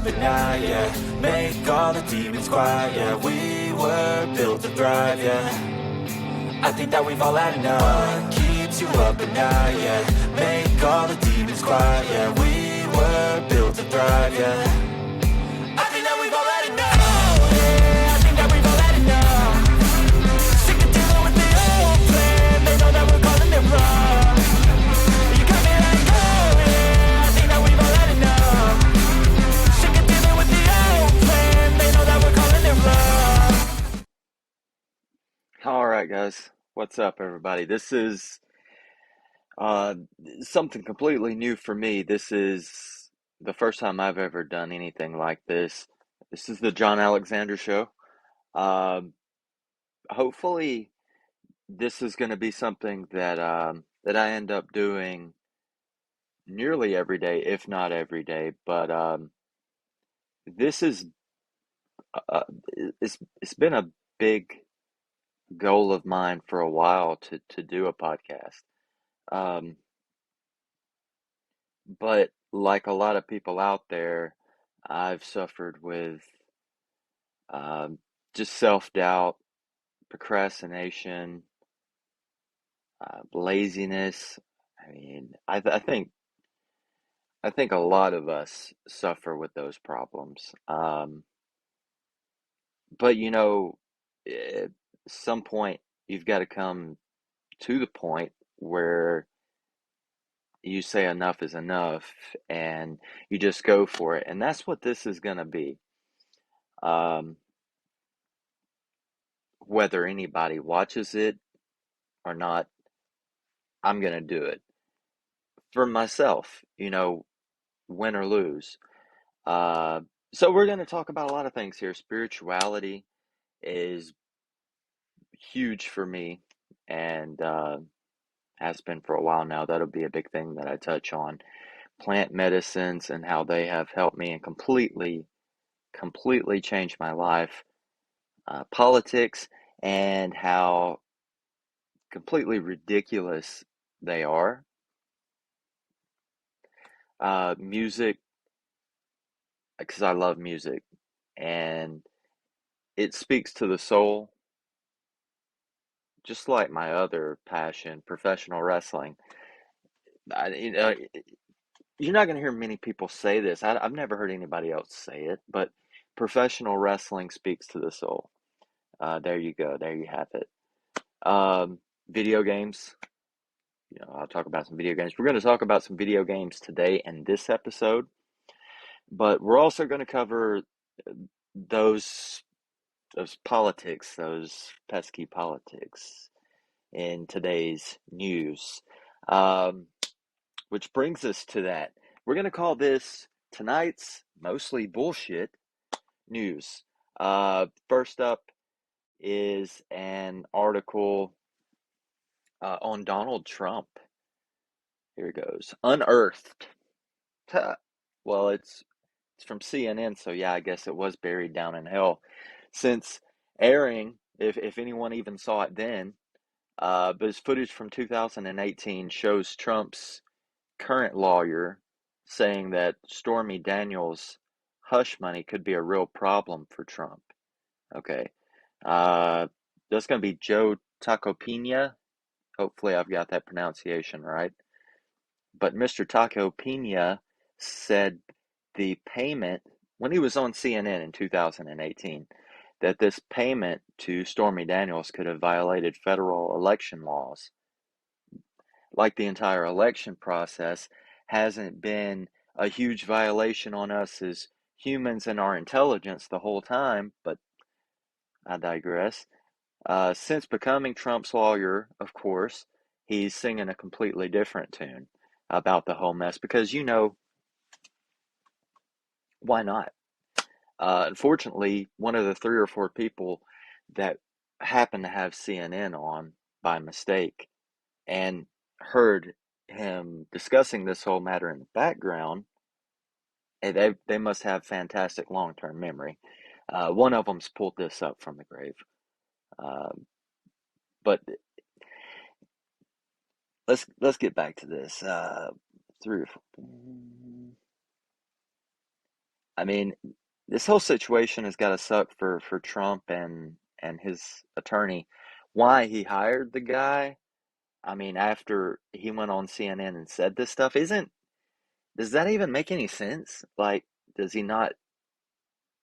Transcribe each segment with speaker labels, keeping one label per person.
Speaker 1: at night, yeah. Make all the demons quiet, yeah. We were built to thrive, yeah. I think that we've all had enough. What keeps you up at night, yeah. Make all the demons quiet, yeah. We were built to thrive, yeah. I think that we've all had enough. Oh, yeah, I think that we've all had enough. Sick of dealing with the old plan. They know that we're calling it wrong. You got me like, oh, yeah, I think that we've all had enough. Sick of dealing with the old plan. They know that we're calling it wrong.
Speaker 2: All right, guys. What's up, everybody? This is something completely new for me. This is the first time I've ever done anything like this. This is the Jon Alexander Show. Hopefully, this is going to be something that I end up doing nearly every day, if not every day. But this is uh, it's been a big goal of mine for a while to do a podcast. Um, But like a lot of people out there, I've suffered with um, just self-doubt, procrastination, laziness. I mean, I think a lot of us suffer with those problems. But at some point you've got to come to the point where you say enough is enough and you just go for it. And that's what this is going to be. Um, Whether anybody watches it or not, I'm going to do it for myself, win or lose. Uh, so we're going to talk about a lot of things here. Spirituality is huge for me and has been for a while now. That'll be a big thing that I touch on. Plant medicines and how they have helped me and completely changed my life. Politics and how completely ridiculous they are. Music, because I love music and it speaks to the soul, just like my other passion, professional wrestling. I, you know, you're not going to hear many people say this. I've never heard anybody else say it, but professional wrestling speaks to the soul. There you go. There you have it. Video games. I'll talk about some video games. We're going to talk about some video games today in this episode, but we're also going to cover those politics, those pesky politics in today's news. Which brings us to that. We're going to call this tonight's mostly bullshit news. First up is an article on Donald Trump. Here it goes. Unearthed. Well, it's from CNN, so yeah, I guess it was buried down in hell. Since airing, if anyone even saw it then, but his footage from 2018 shows Trump's current lawyer saying that Stormy Daniels' hush money could be a real problem for Trump. Okay. That's going to be Joe Tacopina. Hopefully I've got that pronunciation right. But Mr. Tacopina said the payment, when he was on CNN in 2018, that this payment to Stormy Daniels could have violated federal election laws. Like the entire election process hasn't been a huge violation on us as humans and our intelligence the whole time, but I digress. Since becoming Trump's lawyer, of course, he's singing a completely different tune about the whole mess because, why not? Unfortunately, one of the 3 or 4 people that happened to have CNN on by mistake and heard him discussing this whole matter in the background, and they must have fantastic long-term memory. One of them's pulled this up from the grave. But let's get back to this. 3 or 4. I mean, this whole situation has got to suck for Trump and his attorney. Why he hired the guy? I mean, after he went on CNN and said this stuff, isn't does that even make any sense? Like, does he not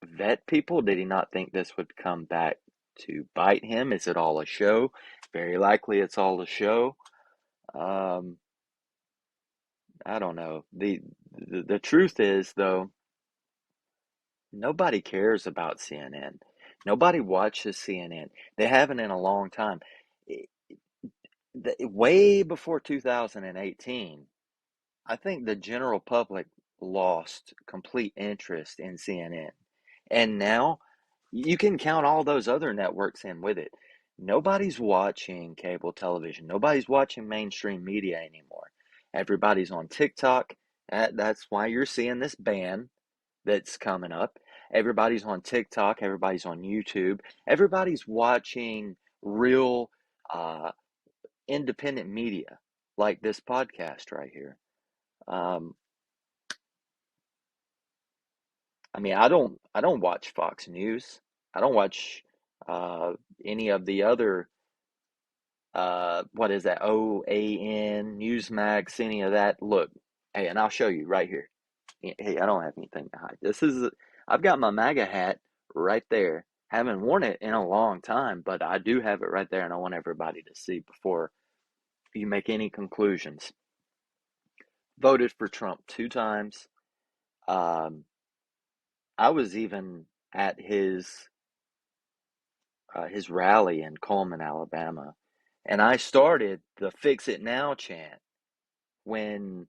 Speaker 2: vet people? Did he not think this would come back to bite him? Is it all a show? Very likely it's all a show. Um, I don't know. The truth is though, nobody cares about CNN. Nobody watches CNN. They haven't in a long time. I- Way before 2018, I think the general public lost complete interest in CNN. And now you can count all those other networks in with it. Nobody's watching cable television. Nobody's watching mainstream media anymore. Everybody's on TikTok. That's why you're seeing this ban that's coming up. Everybody's on TikTok. Everybody's on YouTube. Everybody's watching real uh, independent media like this podcast right here. Um, I mean, I don't watch Fox News. I don't watch uh, any of the other what is that? OAN, Newsmax, any of that. Look, hey, and I'll show you right here. Hey, I don't have anything to hide. I've got my MAGA hat right there. Haven't worn it in a long time, but I do have it right there, and I want everybody to see before you make any conclusions. Voted for Trump 2 times. Um, I was even at his rally in Coleman, Alabama, and I started the "Fix It Now" chant when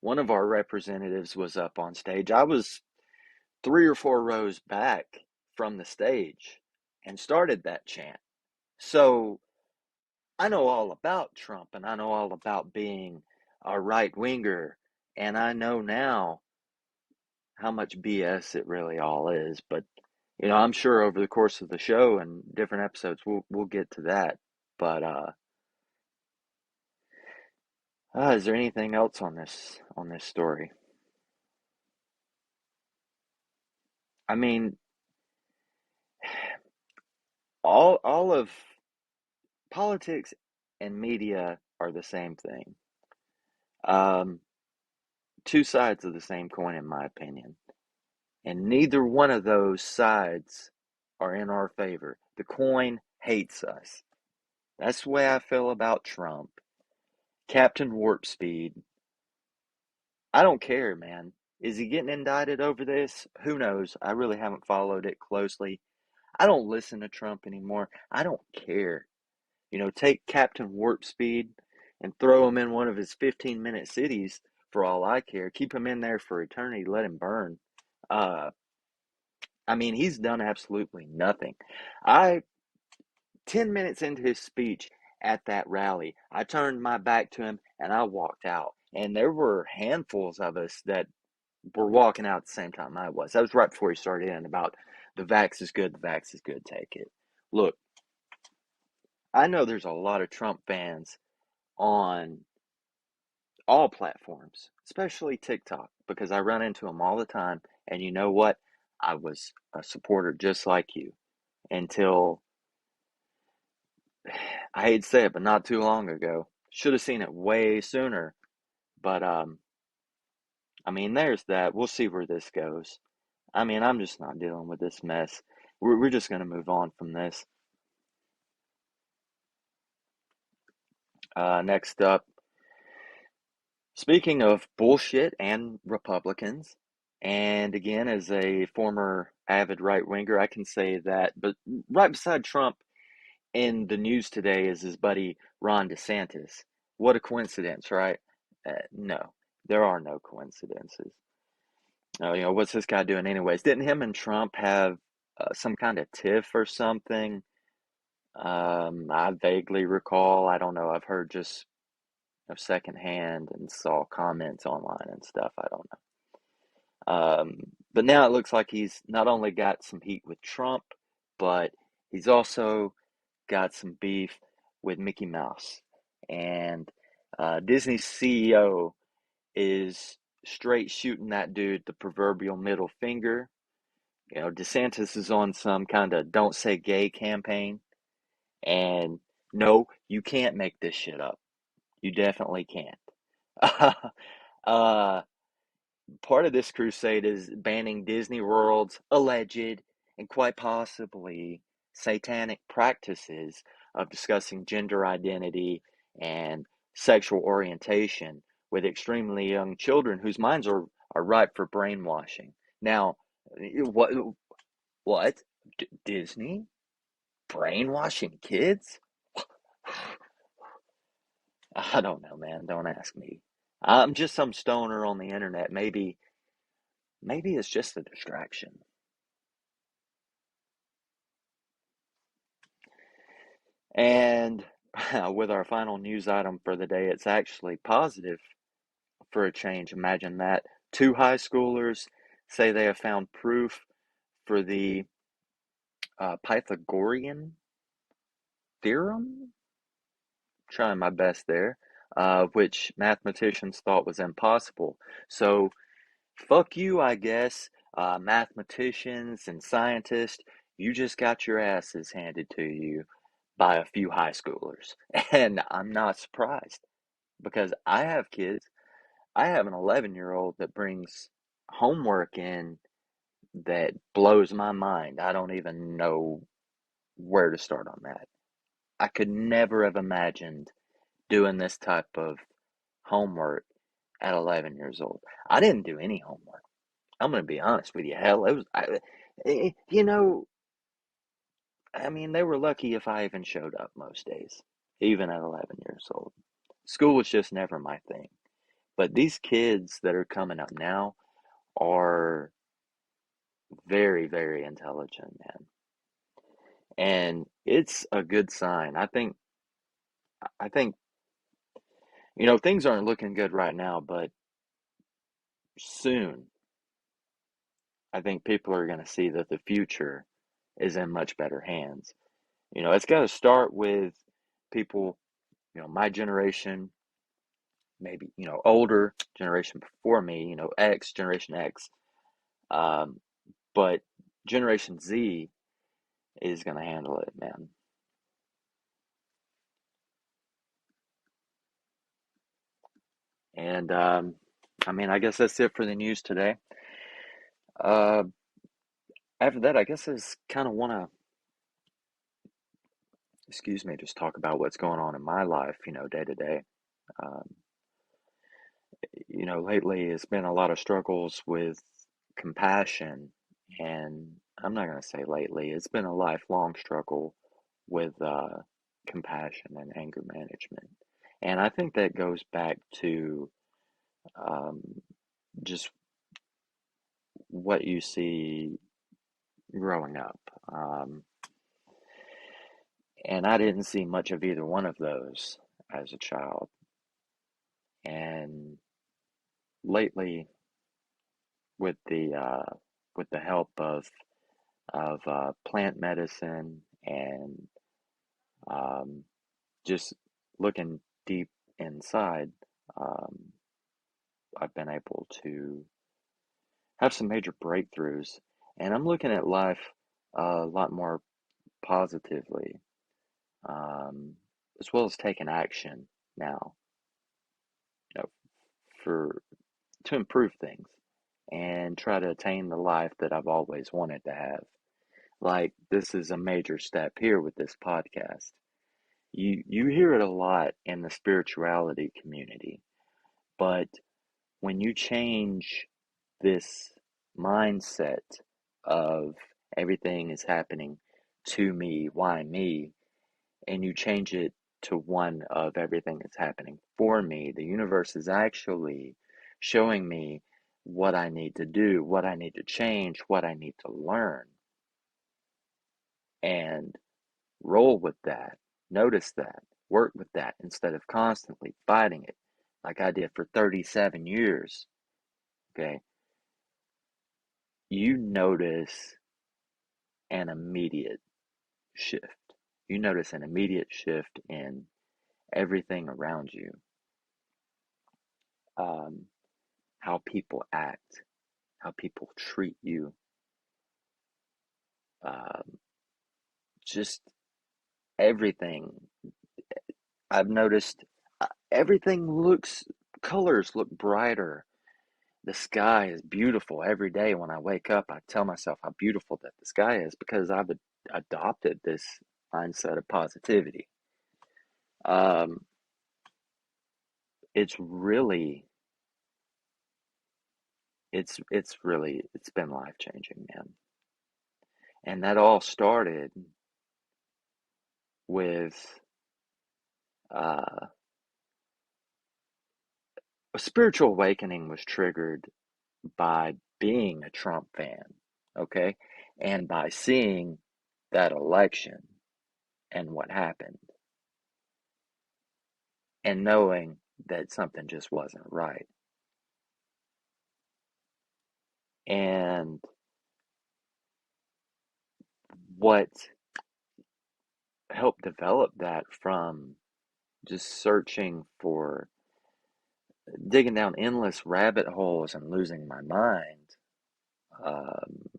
Speaker 2: one of our representatives was up on stage. I was 3 or 4 rows back from the stage and started that chant. So I know all about Trump and I know all about being a right winger. And I know now how much BS it really all is. But, I'm sure over the course of the show and different episodes, we'll get to that. But is there anything else on this story? I mean, all of politics and media are the same thing. Um, two sides of the same coin, in my opinion. And neither one of those sides are in our favor. The coin hates us. That's the way I feel about Trump. Captain Warp Speed. I don't care, man. Is he getting indicted over this? Who knows? I really haven't followed it closely. I don't listen to Trump anymore. I don't care. Take Captain Warp Speed and throw him in one of his 15-minute cities for all I care. Keep him in there for eternity. Let him burn. Uh, I mean, he's done absolutely nothing. I 10 minutes into his speech at that rally, I turned my back to him and I walked out. And there were handfuls of us that were walking out at the same time I was. That was right before he started in about the vax is good, the vax is good, take it. Look, I know there's a lot of Trump fans on all platforms, especially TikTok, because I run into them all the time. And you know what? I was a supporter just like you until I hate to say it, but not too long ago. Should have seen it way sooner. But I mean, there's that. We'll see where this goes. I mean, I'm just not dealing with this mess. We're just gonna move on from this. Next up, speaking of bullshit and Republicans, and again, as a former avid right winger, I can say that. But right beside Trump in the news today is his buddy Ron DeSantis. What a coincidence, right? No, there are no coincidences. What's this guy doing anyways? Didn't him and Trump have some kind of tiff or something? I vaguely recall. I don't know. I've heard just secondhand and saw comments online and stuff. I don't know. But now it looks like he's not only got some heat with Trump, but he's also got some beef with Mickey Mouse. And Disney's CEO is straight shooting that dude the proverbial middle finger. DeSantis is on some kind of don't say gay campaign. And no, you can't make this shit up. You definitely can't. uh, Part of this crusade is banning Disney World's alleged and quite possibly satanic practices of discussing gender identity and sexual orientation with extremely young children whose minds are ripe for brainwashing. Now, what? What? Disney brainwashing kids? I don't know, man. Don't ask me. I'm just some stoner on the internet. Maybe it's just a distraction. And with our final news item for the day, it's actually positive for a change. Imagine that. Two high schoolers say they have found proof for the Pythagorean theorem. Trying my best there, which mathematicians thought was impossible. So, fuck you, I guess, mathematicians and scientists. You just got your asses handed to you by a few high schoolers. And I'm not surprised because I have kids. I have an 11-year-old that brings homework in that blows my mind. I don't even know where to start on that. I could never have imagined doing this type of homework at 11 years old. I didn't do any homework. I'm going to be honest with you. Hell, you know, I mean, they were lucky if I even showed up most days, even at 11 years old. School was just never my thing. But these kids that are coming up now are very, very intelligent, man. And it's a good sign. I think, things aren't looking good right now, but soon I think people are going to see that the future is in much better hands. It's got to start with people, my generation, maybe, older generation before me, Generation X. Um, but Generation Z is going to handle it, man. And I mean, I guess that's it for the news today. Uh, After that, I guess I just kind of want to, excuse me, just talk about what's going on in my life, day to day. Um, lately it's been a lot of struggles with compassion, and I'm not going to say lately, it's been a lifelong struggle with compassion and anger management. And I think that goes back to um, just what you see growing up. And I didn't see much of either one of those as a child. And lately, with the help of plant medicine and um, just looking deep inside, um, I've been able to have some major breakthroughs, and I'm looking at life a lot more positively, as well as taking action now, you know, for to improve things and try to attain the life that I've always wanted to have. Like this is a major step here with this podcast. You hear it a lot in the spirituality community, but when you change this mindset of everything is happening to me, why me, and you change it to one of everything that's happening for me, the universe is actually showing me what I need to do, what I need to change, what I need to learn, and roll with that, notice that, work with that instead of constantly fighting it like I did for 37 years. Okay, you notice an immediate shift. You notice an immediate shift in everything around you. Um, how people act, how people treat you, um, just everything. I've noticed everything colors look brighter. The sky is beautiful every day. When I wake up, I tell myself how beautiful that the sky is because I've adopted this mindset of positivity. Um, it's really, it's been life changing, man. And that all started with uh, a spiritual awakening was triggered by being a Trump fan, okay, and by seeing that election and what happened, and knowing that something just wasn't right. And what helped develop that from just searching for, digging down endless rabbit holes and losing my mind, um,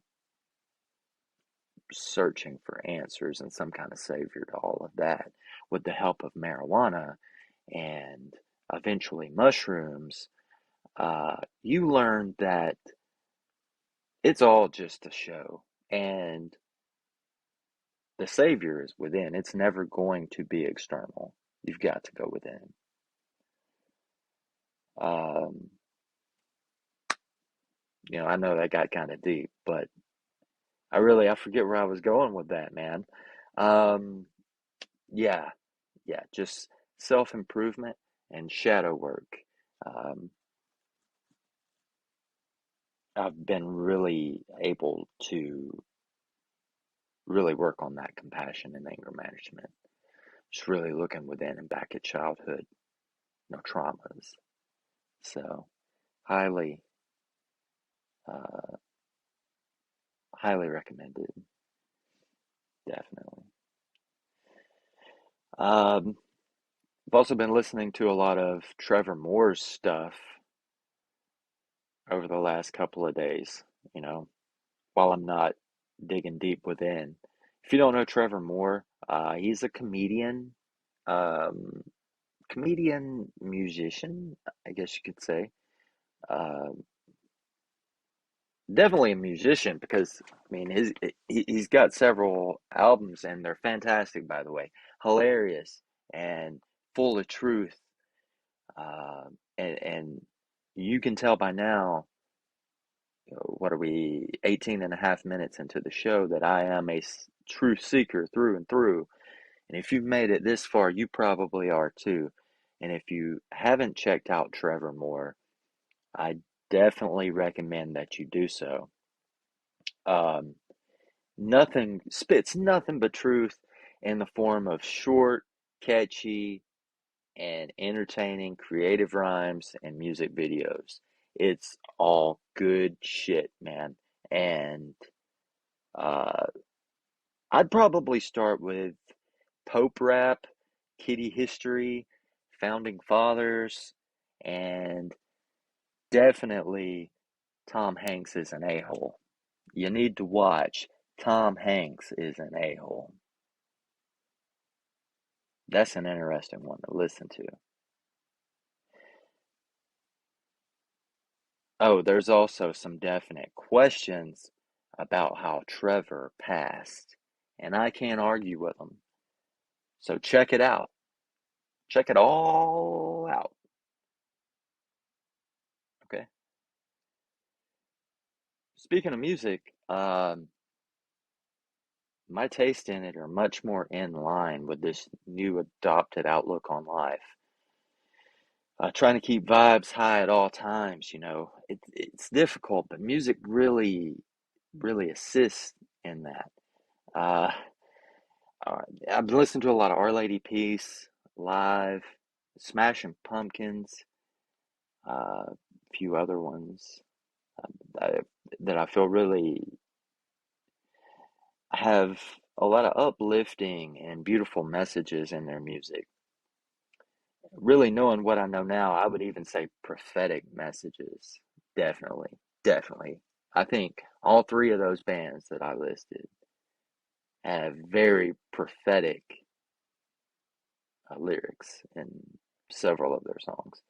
Speaker 2: searching for answers and some kind of savior to all of that, with the help of marijuana and eventually mushrooms, you learn that it's all just a show, and the savior is within. It's never going to be external. You've got to go within. Um, I know that got kind of deep, but I forget where I was going with that, man. Um, yeah, yeah, just self-improvement and shadow work. Um, I've been really able to really work on that compassion and anger management. Just really looking within and back at childhood, traumas. So highly, uh, highly recommended, definitely. Um, I've also been listening to a lot of Trevor Moore's stuff over the last couple of days, you know, while I'm not digging deep within. If you don't know Trevor Moore, he's a um, comedian musician, I guess you could say. Uh, Definitely a musician because I mean he's got several albums and they're fantastic, by the way, hilarious and full of truth. And you can tell by now, what are we, 18 and a half minutes into the show, that I am a truth seeker through and through. And if you've made it this far, you probably are too. And if you haven't checked out Trevor Moore, I definitely recommend that you do so. Um, Nothing spits nothing but truth in the form of short, catchy, and entertaining creative rhymes and music videos. It's all good shit, man. And uh, I'd probably start with Pope rap, kitty history, founding fathers, and definitely Tom Hanks is an a-hole. You need to watch Tom Hanks is an a-hole. That's an interesting one to listen to. Oh, there's also some definite questions about how Trevor passed, and I can't argue with them. So check it out. Check it all out. Okay. Speaking of music, my taste in it are much more in line with this new adopted outlook on life. Trying to keep vibes high at all times, it's difficult, but music really, really assists in that. Uh, I've been listening to a lot of Our Lady Peace, Live, Smashing Pumpkins, a few other ones uh, that I feel really have a lot of uplifting and beautiful messages in their music. Really knowing what I know now, I would even say prophetic messages. Definitely, definitely. I think all three of those bands that I listed have very prophetic lyrics in several of their songs.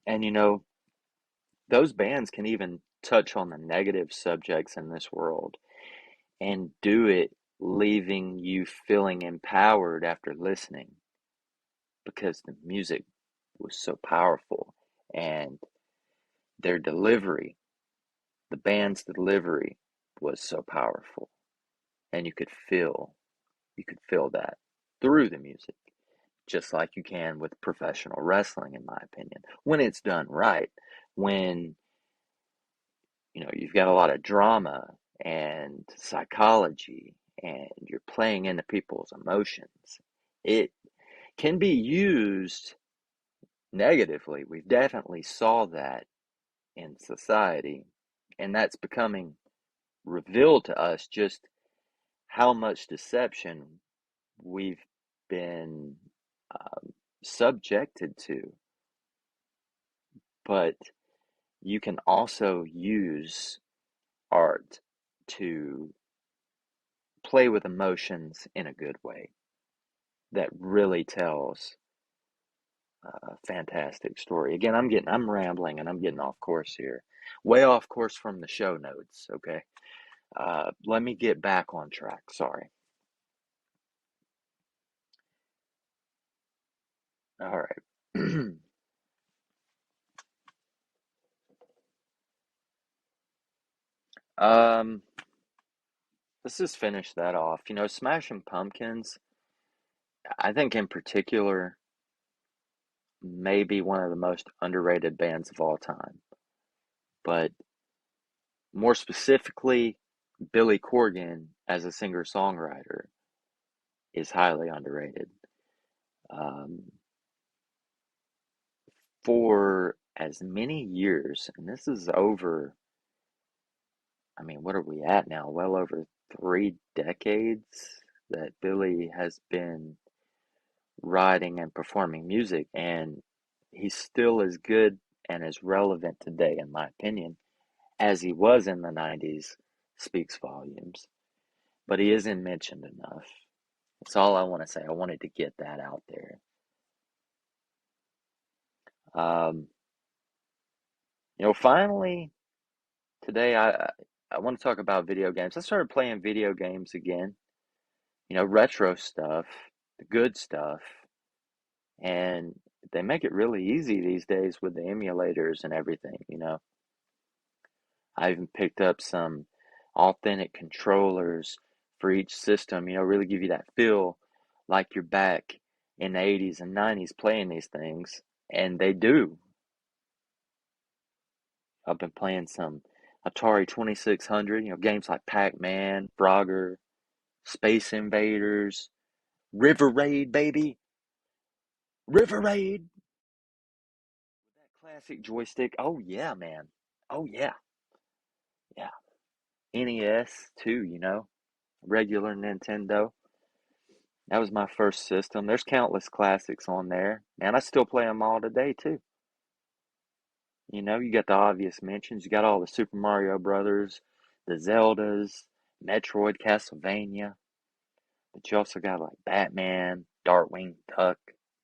Speaker 2: And those bands can even touch on the negative subjects in this world and do it leaving you feeling empowered after listening because the music was so powerful and their delivery, the band's delivery was so powerful and you could feel that through the music just like you can with professional wrestling in my opinion when it's done right, when you've got a lot of drama and psychology and you're playing into people's emotions. It can be used negatively. We've definitely saw that in society, and that's becoming revealed to us just how much deception we've been subjected to. But you can also use art to play with emotions in a good way that really tells a fantastic story. Again, I'm rambling and I'm getting off course here, way off course from the show notes. Okay, let me get back on track. Sorry. All right. um, let's just finish that off. Smashing Pumpkins, I think in particular, may be one of the most underrated bands of all time. But more specifically, Billy Corgan as a singer-songwriter is highly underrated. Um, for as many years, and this is over, I mean, what are we at now? Well over 3 decades that Billy has been writing and performing music, and he's still as good and as relevant today, in my opinion, as he was in the 90s, speaks volumes. But he isn't mentioned enough. That's all I want to say. I wanted to get that out there. Um, finally, today I want to talk about video games. I started playing video games again. Retro stuff, the good stuff, and they make it really easy these days with the emulators and everything. I even picked up some authentic controllers for each system. Really give you that feel like you're back in the 80s and 90s playing these things, and they do. I've been playing some Atari 2600, games like Pac-Man, Frogger, Space Invaders, River Raid, baby. River Raid. That classic joystick. Oh, yeah, man. Oh, yeah. Yeah. NES, too, regular Nintendo. That was my first system. There's countless classics on there. And I still play them all today, too. You got the obvious mentions. You got all the Super Mario Brothers, the Zeldas, Metroid, Castlevania. But you also got like Batman, Darkwing Duck,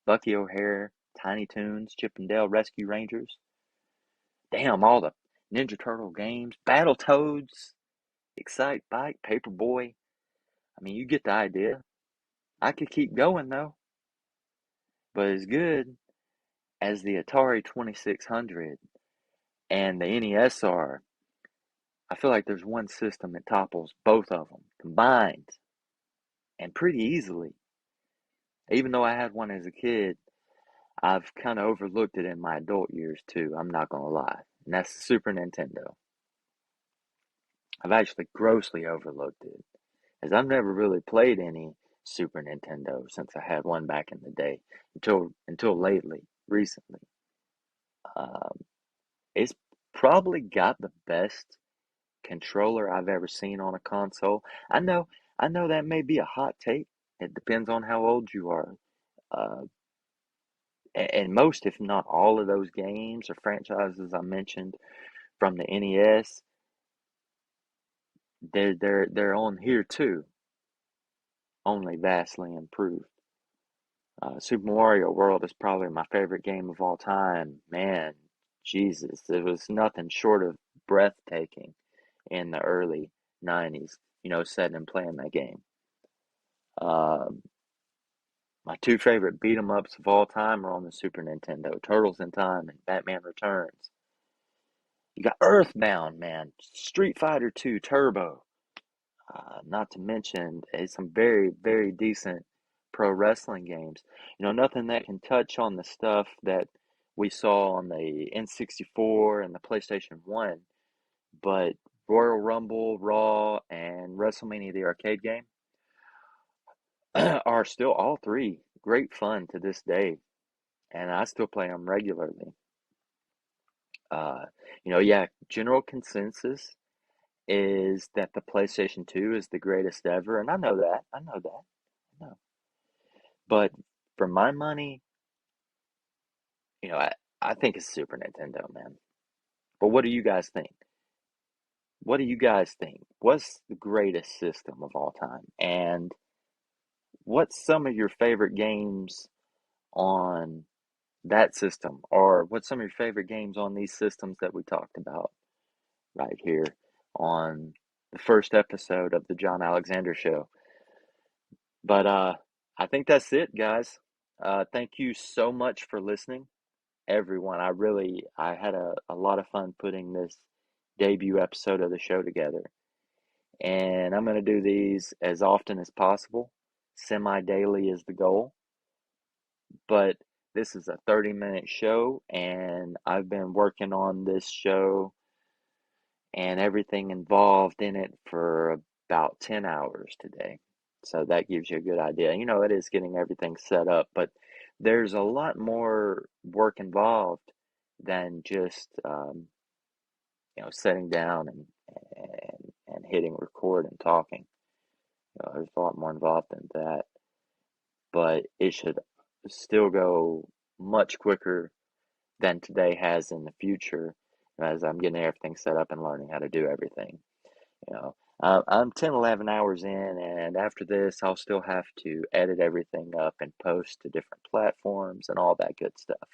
Speaker 2: Bucky O'Hare, Tiny Toons, Chip and Dale Rescue Rangers. Damn, all the Ninja Turtle games, Battletoads, Excite Bike, Paperboy. I mean, you get the idea. I could keep going though. But as good as the Atari 2600 and the NES are, I feel like there's one system that topples both of them combined and pretty easily. Even though I had one as a kid, I've kind of overlooked it in my adult years too, I'm not gonna lie. And that's the Super Nintendo. I've actually grossly overlooked it, as I've never really played any Super Nintendo since I had one back in the day, until recently. Um, it's probably got the best controller I've ever seen on a console. I know, I know that may be a hot take. It depends on how old you are. Uh, and most, if not all, of those games or franchises I mentioned from the NES, they're on here too, only vastly improved. Super Mario World is probably my favorite game of all time. Man, Jesus, it was nothing short of breathtaking in the early 90s, sitting and playing that game. My two favorite beat 'em ups of all time are on the Super Nintendo, Turtles in Time and Batman Returns. You got Earthbound, man, Street Fighter 2 Turbo, not to mention some very, very decent pro wrestling games. Nothing that can touch on the stuff that we saw on the N64 and the PlayStation 1, but Royal Rumble, Raw, and WrestleMania the arcade game are still all three great fun to this day, and I still play them regularly. Yeah, general consensus is that the PlayStation 2 is the greatest ever, and I know that. I know. But for my money, I think it's Super Nintendo, man. But what do you guys think? What do you guys think? What's the greatest system of all time? And what's some of your favorite games on that system? Or what's some of your favorite games on these systems that we talked about right here on the first episode of the Jon Alexander Show? But I think that's it, guys. Thank you so much for listening, everyone. I had a lot of fun putting this debut episode of the show together. And I'm going to do these as often as possible. Semi-daily is the goal. But this is a 30-minute show, and I've been working on this show and everything involved in it for about 10 hours today. So that gives you a good idea. It is getting everything set up, but there's a lot more work involved than just sitting down and hitting record and talking. There's a lot more involved than that, but it should still go much quicker than today has in the future as I'm getting everything set up and learning how to do everything. I'm 10, 11 hours in, and after this, I'll still have to edit everything up and post to different platforms and all that good stuff.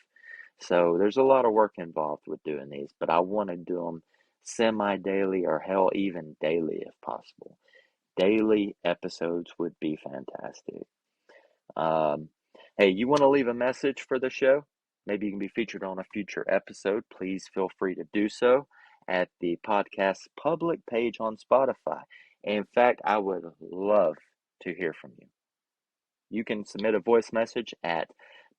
Speaker 2: So there's a lot of work involved with doing these, but I want to do them semi-daily or hell, even daily if possible. Daily episodes would be fantastic. Hey, you want to leave a message for the show? Maybe you can be featured on a future episode. Please feel free to do so at the podcast's public page on Spotify. In fact, I would love to hear from you. You can submit a voice message at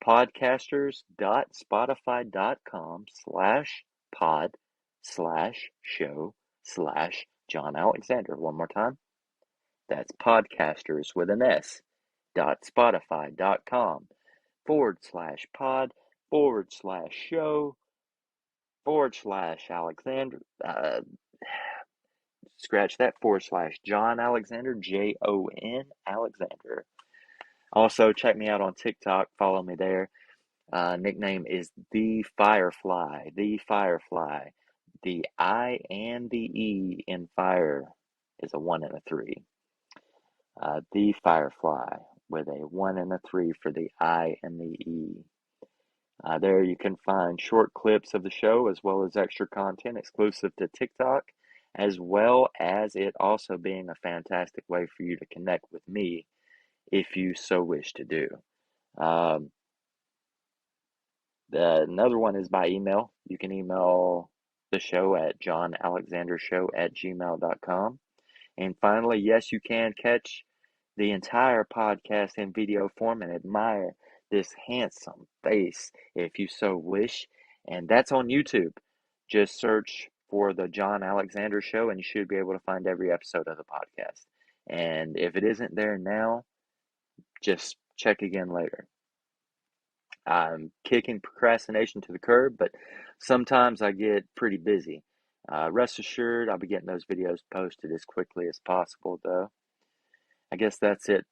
Speaker 2: podcasters.spotify.com/pod/show/Jon Alexander. One more time. That's podcasters with an S .spotify.com/pod/show/Alexander. Scratch that /Jon Alexander, JON Alexander. Also, check me out on TikTok. Follow me there. Nickname is The Firefly. The Firefly. The I and the E in fire is a 1 and a 3. The Firefly with a 1 and a 3 for the I and the E. There you can find short clips of the show as well as extra content exclusive to TikTok, as well as it also being a fantastic way for you to connect with me if you so wish to do. Another one is by email. You can email the show at jonalexandershow@gmail.com. And finally, yes, you can catch the entire podcast in video form and admire this handsome face if you so wish. And that's on YouTube. Just search for the Jon Alexander Show and you should be able to find every episode of the podcast. And if it isn't there now, just check again later. I'm kicking procrastination to the curb, but sometimes I get pretty busy. Rest assured, I'll be getting those videos posted as quickly as possible, though. I guess that's it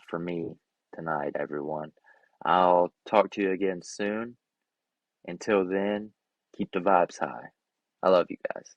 Speaker 2: for me tonight, everyone. I'll talk to you again soon. Until then, keep the vibes high. I love you guys.